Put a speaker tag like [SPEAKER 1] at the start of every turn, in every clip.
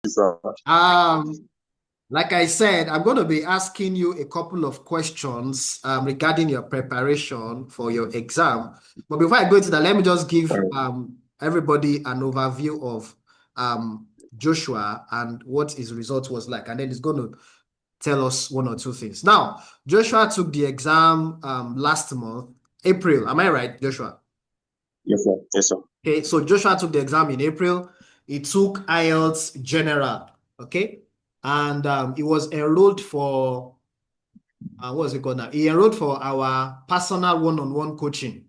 [SPEAKER 1] you, sir.
[SPEAKER 2] Like I said, I'm going to be asking you a couple of questions regarding your preparation for your exam. But before I go into that, let me just give everybody an overview of Joshua and what his result was like. And then he's going to tell us one or two things. Now, Joshua took the exam last month, April. Am I right, Joshua?
[SPEAKER 1] Yes, sir. Yes, sir.
[SPEAKER 2] Okay, so Joshua took the exam in April. He took IELTS General, okay? And he was enrolled for, what is it called now? He enrolled for our personal one-on-one coaching,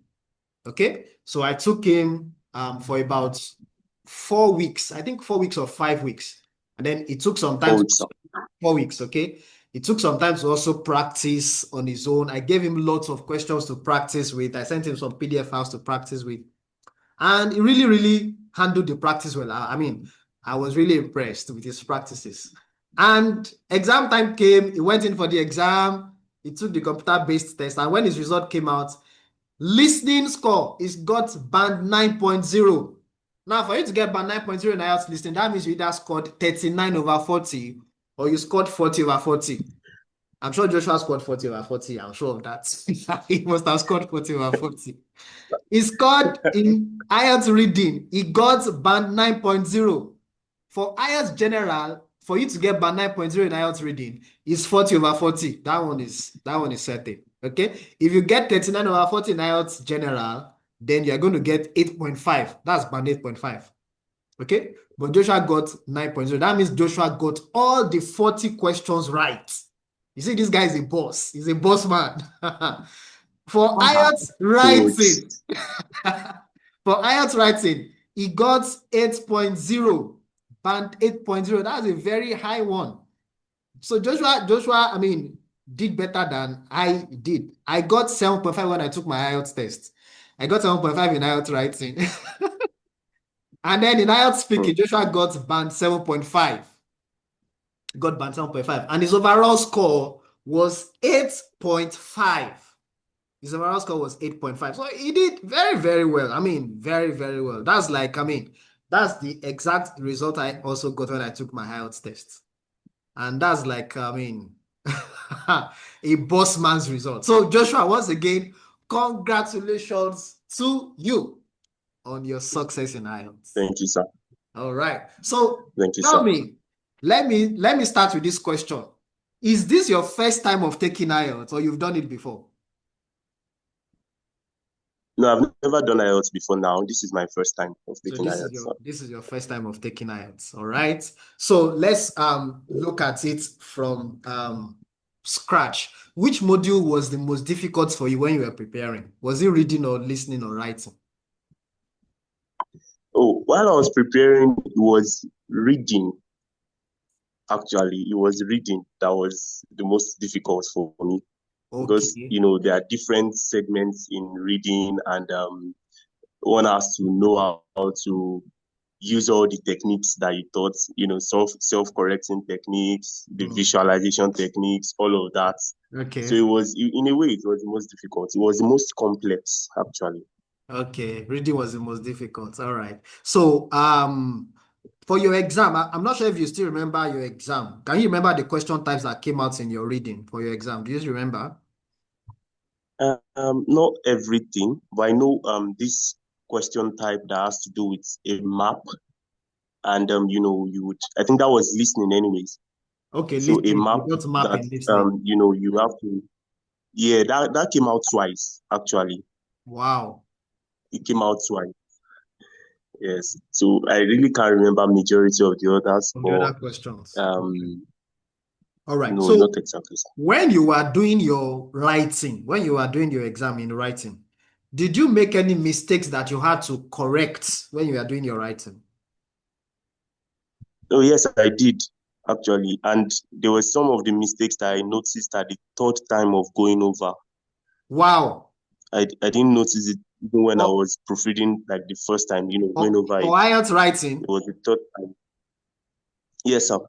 [SPEAKER 2] okay? So I took him for about 4 weeks, I think 4 weeks or 5 weeks. And then it took some time,
[SPEAKER 1] 4 weeks, sir.
[SPEAKER 2] 4 weeks, okay? It took some time to also practice on his own. I gave him lots of questions to practice with. I sent him some PDF files to practice with. And he really, really handled the practice well. I mean, I was really impressed with his practices. And exam time came, he went in for the exam, he took the computer-based test, and when his result came out, listening score is got band 9.0. Now, for you to get band 9.0 in IELTS listening, that means you either scored 39 over 40 or you scored 40 over 40. I'm sure Joshua scored 40 over 40. I'm sure of that. He must have scored 40 over 40. He scored in IELTS reading. He got band 9.0. For IELTS general, for you to get band 9.0 in IELTS reading, is 40 over 40. That one is certain. Okay. If you get 39 over 40 in IELTS general, then you're going to get 8.5. That's band 8.5. Okay. But Joshua got 9.0. That means Joshua got all the 40 questions right. You see, this guy is a boss. He's a boss man. For IELTS
[SPEAKER 1] Good.
[SPEAKER 2] writing, for IELTS writing, he got 8.0, band 8.0. That's a very high one. So Joshua, I mean, did better than I did. I got 7.5 when I took my IELTS test. I got 7.5 in IELTS writing. And then in IELTS speaking, Joshua got band 7.5. Got band 7.5. And his overall score was 8.5. His overall score was 8.5. So he did very, very well. I mean, very, very well. That's like, I mean, that's the exact result I also got when I took my IELTS test. And that's like, I mean, a boss man's result. So Joshua, once again, congratulations to you on your success in IELTS.
[SPEAKER 1] Thank you, sir.
[SPEAKER 2] All right. So
[SPEAKER 1] Thank you,
[SPEAKER 2] tell
[SPEAKER 1] sir.
[SPEAKER 2] me, let me start with this question. Is this your first time of taking IELTS or you've done it before?
[SPEAKER 1] No, I've never done IELTS before now. This is my first time of
[SPEAKER 2] So
[SPEAKER 1] taking IELTS, sir.
[SPEAKER 2] this is your first time of taking IELTS, all right? So let's look at it from scratch. Which module was the most difficult for you when you were preparing? Was it reading or listening or writing?
[SPEAKER 1] Oh, while I was preparing, it was reading. Actually, it was reading that was the most difficult for me because
[SPEAKER 2] Okay.
[SPEAKER 1] there are different segments in reading, and one has to know how to use all the techniques that you taught, self-correcting techniques, the visualization techniques, all of that. So
[SPEAKER 2] Okay.
[SPEAKER 1] it was, in a way, it was the most difficult. It was the most complex, actually.
[SPEAKER 2] Okay. Reading was the most difficult. All right. So for your exam, I'm not sure if you still remember your exam. Can you remember the question types that came out in your reading for your exam? Do you remember?
[SPEAKER 1] Not everything, but I know this question type that has to do with a map, and you would, I think that was listening anyways.
[SPEAKER 2] Okay,
[SPEAKER 1] So a
[SPEAKER 2] listening.
[SPEAKER 1] map
[SPEAKER 2] You got map
[SPEAKER 1] that
[SPEAKER 2] in listening.
[SPEAKER 1] you have to, yeah, that came out twice actually.
[SPEAKER 2] Wow.
[SPEAKER 1] It came out twice. Yes. So I really can't remember majority of the others,
[SPEAKER 2] From the
[SPEAKER 1] but
[SPEAKER 2] other questions. Okay.
[SPEAKER 1] um
[SPEAKER 2] All right.
[SPEAKER 1] no, not
[SPEAKER 2] So
[SPEAKER 1] exactly.
[SPEAKER 2] when you were doing your writing, when you were doing your exam in writing, did you make any mistakes that you had to correct when you were doing your writing?
[SPEAKER 1] Oh yes, I did actually, and there were some of the mistakes that I noticed at the third time of going over.
[SPEAKER 2] Wow.
[SPEAKER 1] I didn't notice it even when I
[SPEAKER 2] For,
[SPEAKER 1] was proofreading like the first time, going
[SPEAKER 2] for,
[SPEAKER 1] over
[SPEAKER 2] for
[SPEAKER 1] it.
[SPEAKER 2] IELTS writing?
[SPEAKER 1] It was the third time. Yes, sir.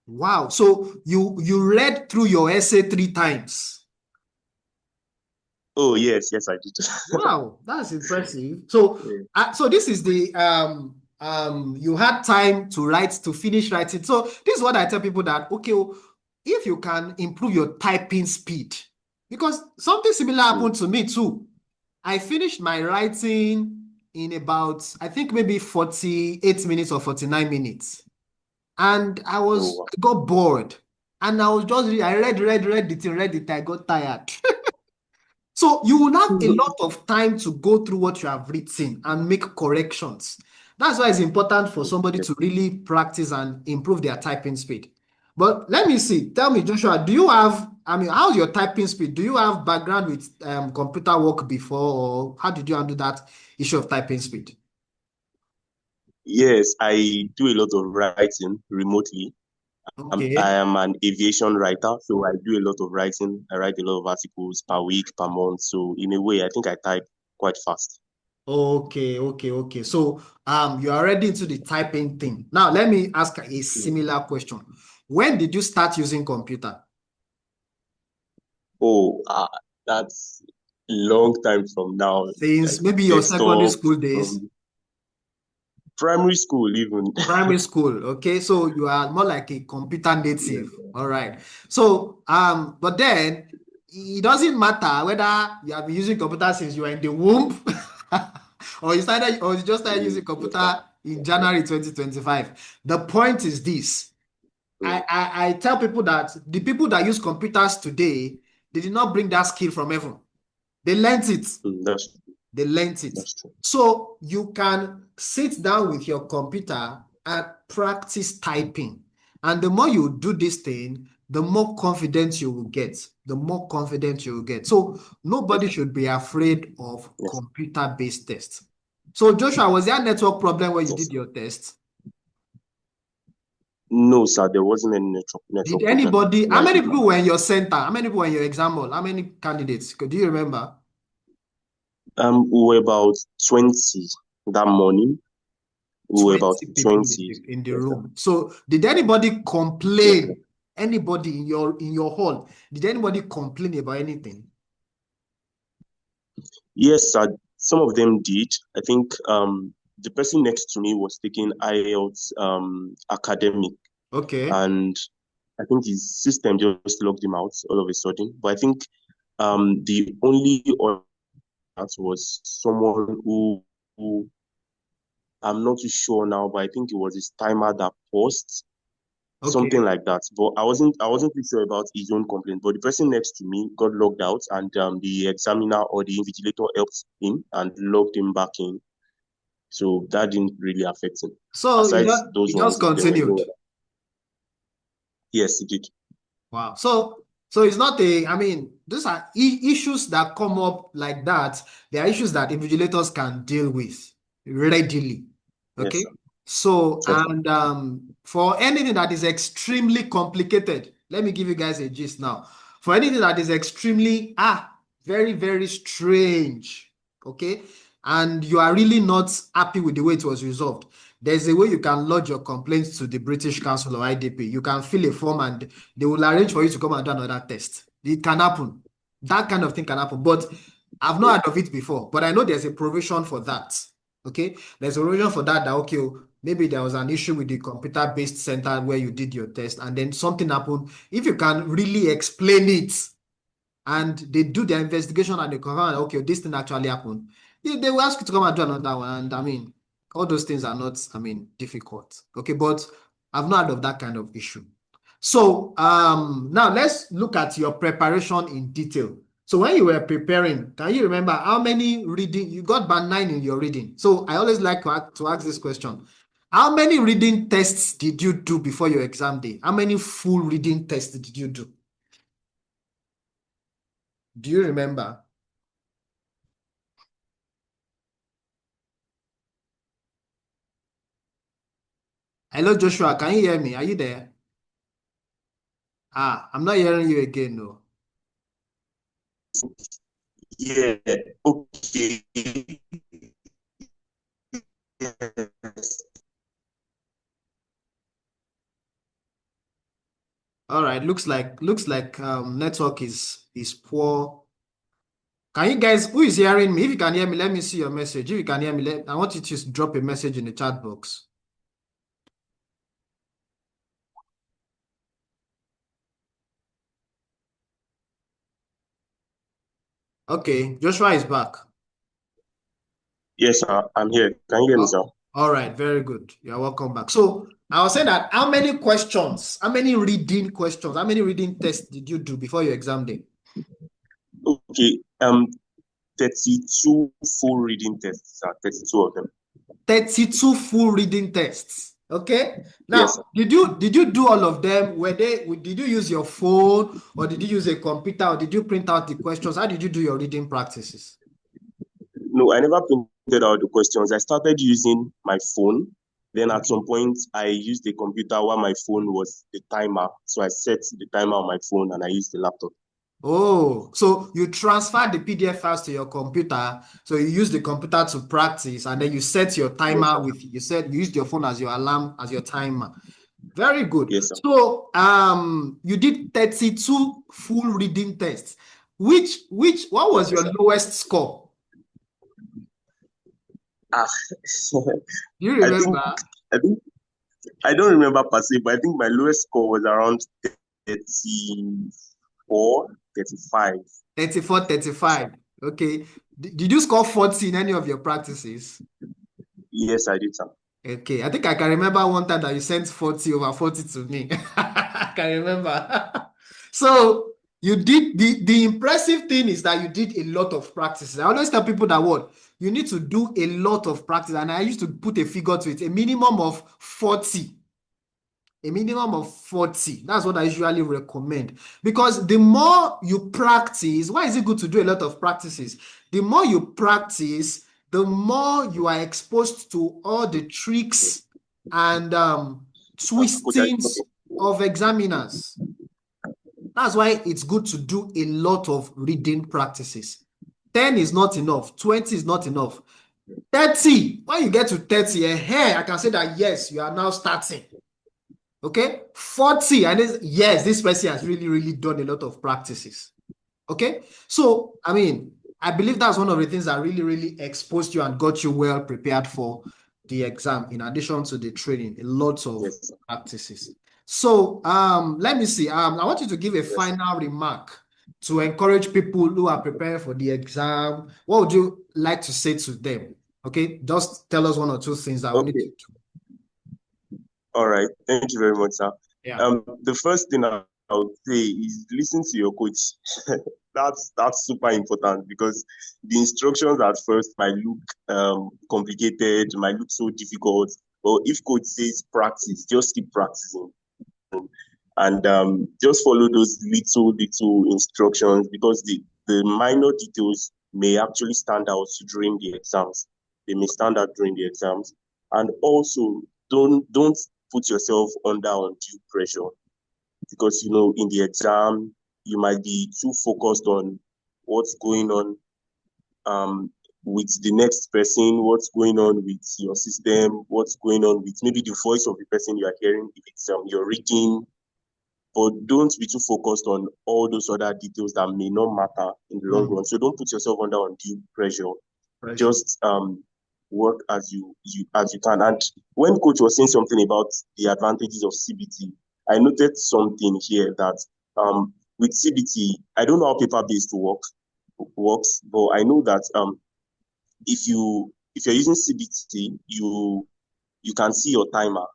[SPEAKER 2] Wow. So you read through your essay 3 times.
[SPEAKER 1] Oh yes, yes, I did.
[SPEAKER 2] Wow, that's impressive. So
[SPEAKER 1] Yeah.
[SPEAKER 2] so this is the you had time to write, to finish writing. So this is what I tell people that, okay, if you can improve your typing speed, because something similar
[SPEAKER 1] Mm.
[SPEAKER 2] happened to me too. I finished my writing in about, I think maybe 48 minutes or 49 minutes. And
[SPEAKER 1] Oh, wow.
[SPEAKER 2] I got bored. And I was just, I read the thing, read it, I got tired. So you will have a lot of time to go through what you have written and make corrections. That's why it's important for somebody
[SPEAKER 1] Yeah.
[SPEAKER 2] to really practice and improve their typing speed. But let me see. Tell me, Joshua, do you have, I mean, how's your typing speed? Do you have background with computer work before, or how did you handle that issue of typing speed?
[SPEAKER 1] Yes, I do a lot of writing remotely. I
[SPEAKER 2] Okay.
[SPEAKER 1] am an aviation writer, so I do a lot of writing. I write a lot of articles per week, per month. So in a way, I think I type quite fast.
[SPEAKER 2] Okay. So you are already into the typing thing. Now let me ask a
[SPEAKER 1] Mm.
[SPEAKER 2] similar question. When did you start using computer?
[SPEAKER 1] Oh, that's a long time from now,
[SPEAKER 2] Since
[SPEAKER 1] like
[SPEAKER 2] maybe your secondary
[SPEAKER 1] desktop,
[SPEAKER 2] school days,
[SPEAKER 1] from primary school even.
[SPEAKER 2] primary school. Okay, so you are more like a computer native.
[SPEAKER 1] Yeah.
[SPEAKER 2] All right. So but then it doesn't matter whether you have been using computer since you were in the womb, or you just started
[SPEAKER 1] Mm,
[SPEAKER 2] using
[SPEAKER 1] yes, sir.
[SPEAKER 2] computer in January 2025. The point is this.
[SPEAKER 1] Mm,
[SPEAKER 2] I tell people that the people that use computers today, they did not bring that skill from heaven. They learnt it.
[SPEAKER 1] that's
[SPEAKER 2] They learnt it.
[SPEAKER 1] that's true.
[SPEAKER 2] So you can sit down with your computer and practice typing. And the more you do this thing, the more confident you will get. The more confident you will get. So
[SPEAKER 1] Yes,
[SPEAKER 2] nobody should be afraid of
[SPEAKER 1] yes,
[SPEAKER 2] computer-based tests. So Joshua, was there a network problem when you
[SPEAKER 1] yes.
[SPEAKER 2] did your test?
[SPEAKER 1] No, sir, there wasn't any
[SPEAKER 2] Did
[SPEAKER 1] network problem
[SPEAKER 2] anybody,
[SPEAKER 1] when
[SPEAKER 2] how
[SPEAKER 1] I
[SPEAKER 2] many
[SPEAKER 1] did my.
[SPEAKER 2] people were in your center? How many people were in your exam hall? How many candidates? Do you remember?
[SPEAKER 1] We were about 20 that morning. We were about
[SPEAKER 2] 20 people
[SPEAKER 1] 20.
[SPEAKER 2] in the
[SPEAKER 1] Yes, sir.
[SPEAKER 2] room. So did anybody
[SPEAKER 1] Yes, sir.
[SPEAKER 2] complain? Anybody in your hall? Did anybody complain about anything?
[SPEAKER 1] Yes, sir. Some of them did. I think the person next to me was taking IELTS academic,
[SPEAKER 2] Okay.
[SPEAKER 1] and I think his system just logged him out all of a sudden. But I think the only other was someone who I'm not too sure now, but I think it was his timer that paused, something
[SPEAKER 2] Okay.
[SPEAKER 1] like that. But I wasn't too sure about his own complaint. But the person next to me got logged out, and the examiner or the invigilator helped him and logged him back in. So that didn't really affect him.
[SPEAKER 2] So
[SPEAKER 1] Aside those
[SPEAKER 2] it just
[SPEAKER 1] ones, there were no
[SPEAKER 2] continued.
[SPEAKER 1] other. Yes, it did.
[SPEAKER 2] Wow. So it's not a, I mean, these are issues that come up like that. They are issues that invigilators can deal with readily.
[SPEAKER 1] Yes,
[SPEAKER 2] Okay.
[SPEAKER 1] sir.
[SPEAKER 2] So,
[SPEAKER 1] Yes, sir.
[SPEAKER 2] and for anything that is extremely complicated, let me give you guys a gist now. For anything that is extremely, very strange, okay, and you are really not happy with the way it was resolved, there's a way you can lodge your complaints to the British Council or IDP. You can fill a form and they will arrange for you to come and do another test. It can happen. That kind of thing can happen. But I've not heard of it before. But I know there's a provision for that. Okay. There's a provision for that okay, maybe there was an issue with the computer-based center where you did your test and then something happened. If you can really explain it and they do their investigation and they confirm that, okay, this thing actually happened, they will ask you to come and do another one. And I mean, all those things are not, I mean, difficult. Okay, but I've not heard of that kind of issue. So now let's look at your preparation in detail. So when you were preparing, can you remember how many reading you got band 9 in your reading? So I always like to ask this question. How many reading tests did you do before your exam day? How many full reading tests did you do? Do you remember? Hello, Joshua. Can you hear me? Are you there? I'm not hearing you again, no.
[SPEAKER 1] Yeah. Okay. Yes.
[SPEAKER 2] All right. Looks like network is poor. Can you guys, who is hearing me? If you can hear me, let me see your message. If you can hear me, I want you to drop a message in the chat box. Okay, Joshua is back.
[SPEAKER 1] Yes, sir. I'm here. Can you hear me, sir?
[SPEAKER 2] All right, very good. You're welcome back. So I was saying that how many questions, how many reading questions, how many reading tests did you do before your exam day?
[SPEAKER 1] Okay. 32 full reading tests, sir. 32 of them.
[SPEAKER 2] 32 full reading tests. Okay.
[SPEAKER 1] Yes, sir.
[SPEAKER 2] Now, did you do all of them? Did you use your phone or did you use a computer or did you print out the questions? How did you do your reading practices?
[SPEAKER 1] No, I never printed out the questions. I started using my phone. Then at some point, I used the computer while my phone was the timer. So I set the timer on my phone and I used the laptop.
[SPEAKER 2] Oh, so you transfer the PDF files to your computer. So you use the computer to practice and then you set your
[SPEAKER 1] Yes,
[SPEAKER 2] timer
[SPEAKER 1] sir.
[SPEAKER 2] you used your phone as your alarm, as your timer. Very good.
[SPEAKER 1] Yes, sir.
[SPEAKER 2] So you did 32 full reading tests. What was
[SPEAKER 1] Yes,
[SPEAKER 2] your
[SPEAKER 1] sir.
[SPEAKER 2] lowest score?
[SPEAKER 1] Ah,
[SPEAKER 2] Do you
[SPEAKER 1] I think,
[SPEAKER 2] remember?
[SPEAKER 1] I think, I don't remember per se, but I think my lowest score was around 34, 35.
[SPEAKER 2] 34,
[SPEAKER 1] Yes, sir.
[SPEAKER 2] 35. Okay. Did you score 40 in any of your practices?
[SPEAKER 1] Yes, I did, sir.
[SPEAKER 2] Okay. I think I can remember one time that you sent 40 over 40 to me. I can remember. So you did the impressive thing is that you did a lot of practices. I always tell people that what you need to do a lot of practice, and I used to put a figure to it, a minimum of 40. A minimum of 40. That's what I usually recommend. Because the more you practice, why is it good to do a lot of practices? The more you practice, the more you are exposed to all the tricks and
[SPEAKER 1] Coach, are you
[SPEAKER 2] twistings
[SPEAKER 1] talking?
[SPEAKER 2] of examiners. That's why it's good to do a lot of reading practices. 10 is not enough. 20 is not enough. 30, when you get to 30, I can say that yes, you are now starting. Okay, 40, and yes, this person has really, really done a lot of practices. Okay, so I mean, I believe that's one of the things that really, really exposed you and got you well prepared for the exam, in addition to the training, a lot of
[SPEAKER 1] Yes, sir.
[SPEAKER 2] practices. So let me see. I want you to give a
[SPEAKER 1] Yes, sir.
[SPEAKER 2] final remark to encourage people who are preparing for the exam. What would you like to say to them? Okay, just tell us one or two things that we need
[SPEAKER 1] Okay.
[SPEAKER 2] to do.
[SPEAKER 1] All right. Thank you very much, sir.
[SPEAKER 2] Yeah.
[SPEAKER 1] The first thing I would say is listen to your coach. That's super important because the instructions at first might look complicated, might look so difficult. But if coach says practice, just keep practicing and just follow those little instructions because the minor details may actually stand out during the exams. They may stand out during the exams, and also don't put yourself under undue pressure because in the exam you might be too focused on what's going on um with the next person, what's going on with your system, what's going on with maybe the voice of the person you are hearing if it's your reading, but don't be too focused on all those other details that may not matter in the long run. So don't put yourself under undue pressure.
[SPEAKER 2] Pressure.
[SPEAKER 1] Just work as you can. And when coach was saying something about the advantages of CBT, I noted something here that with CBT, I don't know how paper-based works, but I know that if you're using CBT, you can see your timer.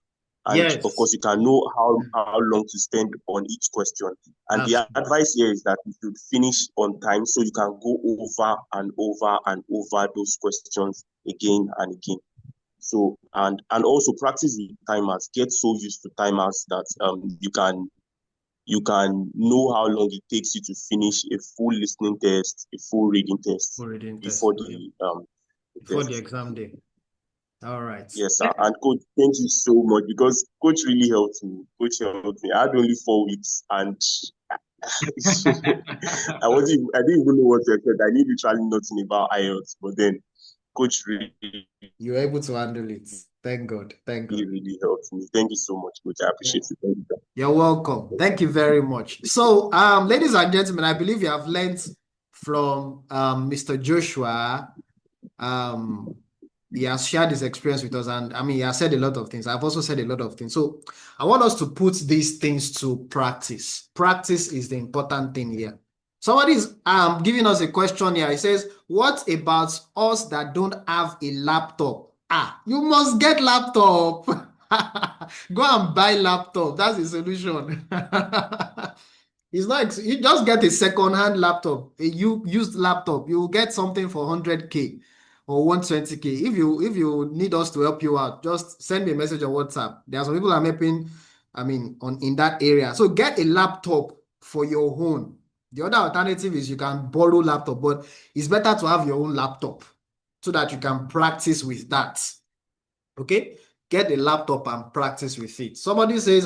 [SPEAKER 1] And of
[SPEAKER 2] Yes.
[SPEAKER 1] course, you can know how long to spend on each question. And
[SPEAKER 2] That's
[SPEAKER 1] the advice here is that you should finish on time so you can go over and over and over those questions again and again. So and also practice with timers. Get so used to timers that you can know how long it takes you to finish a full listening test, a full reading test
[SPEAKER 2] for reading test.
[SPEAKER 1] before
[SPEAKER 2] Okay.
[SPEAKER 1] the
[SPEAKER 2] Before the
[SPEAKER 1] test.
[SPEAKER 2] exam day. All right.
[SPEAKER 1] Yes, sir. And coach, thank you so much because coach really helped me. Coach helped me. I had only 4 weeks and I didn't even know what to expect. I knew literally nothing about IELTS, but then coach really,
[SPEAKER 2] You were able to handle it. Thank God. Thank God.
[SPEAKER 1] really helped me. Thank you so much, coach. I appreciate it. Thank you,
[SPEAKER 2] You're welcome. Thank you very much. So, ladies and gentlemen, I believe you have learned from Mr. Joshua. He has shared his experience with us, and I mean, he has said a lot of things. I've also said a lot of things. So I want us to put these things to practice. Practice is the important thing here. Somebody is giving us a question here. He says, what about us that don't have a laptop? You must get laptop. Go and buy laptop. That's the solution. It's not, you just get a second-hand laptop, a used laptop. You will get something for 100K or 120K. If you need us to help you out, just send me a message on WhatsApp. There are some people I'm helping, I mean, in that area. So get a laptop for your own. The other alternative is you can borrow laptop, but it's better to have your own laptop so that you can practice with that. Okay? Get a laptop and practice with it. Somebody says,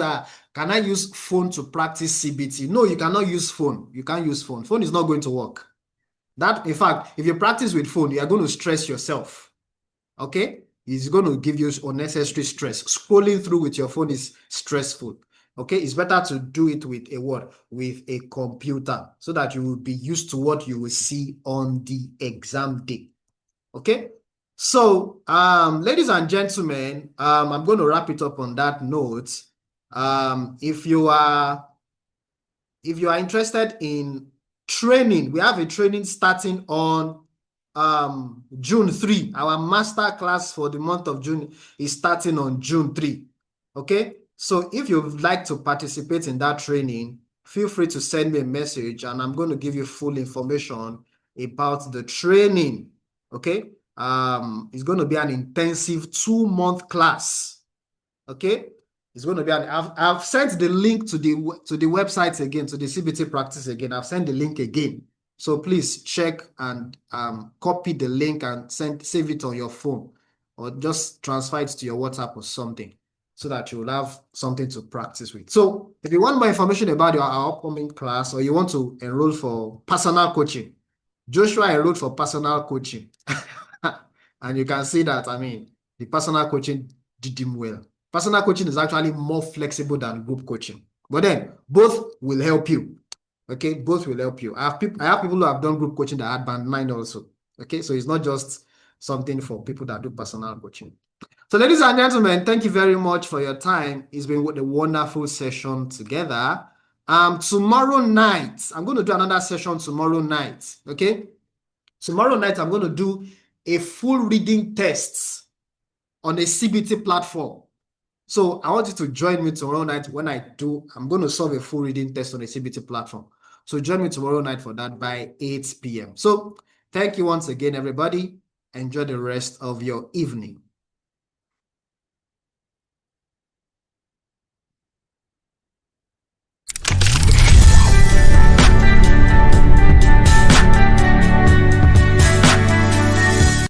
[SPEAKER 2] can I use phone to practice CBT? No, you cannot use phone. You can't use phone. Phone is not going to work. That, in fact, if you practice with phone, you are going to stress yourself. Okay? It's going to give you unnecessary stress. Scrolling through with your phone is stressful. Okay? It's better to do it with a what? With a computer, so that you will be used to what you will see on the exam day. Okay? So, ladies and gentlemen, I'm going to wrap it up on that note. If you are interested in training, we have a training starting on June 3. Our master class for the month of June is starting on June 3. Okay, so if you'd like to participate in that training, feel free to send me a message, and I'm going to give you full information about the training. Okay, it's going to be an intensive 2-month class. Okay, it's going to be I've sent the link to the website again, to the CBT practice again. I've sent the link again. So please check and copy the link and save it on your phone, or just transfer it to your WhatsApp or something, so that you will have something to practice with. So if you want more information about our upcoming class, or you want to enroll for personal coaching, Joshua enrolled for personal coaching. And you can see that, I mean, the personal coaching did him well. Personal coaching is actually more flexible than group coaching. But then both will help you. Okay, both will help you. I have people who have done group coaching that had band 9 also. Okay, so it's not just something for people that do personal coaching. So, ladies and gentlemen, thank you very much for your time. It's been a wonderful session together. Tomorrow night, I'm going to do another session tomorrow night. Okay, tomorrow night I'm going to do a full reading test on a CBT platform. So I want you to join me tomorrow night when I'm going to solve a full reading test on a CBT platform. So join me tomorrow night for that by 8 p.m. So thank you once again, everybody. Enjoy the rest of your evening.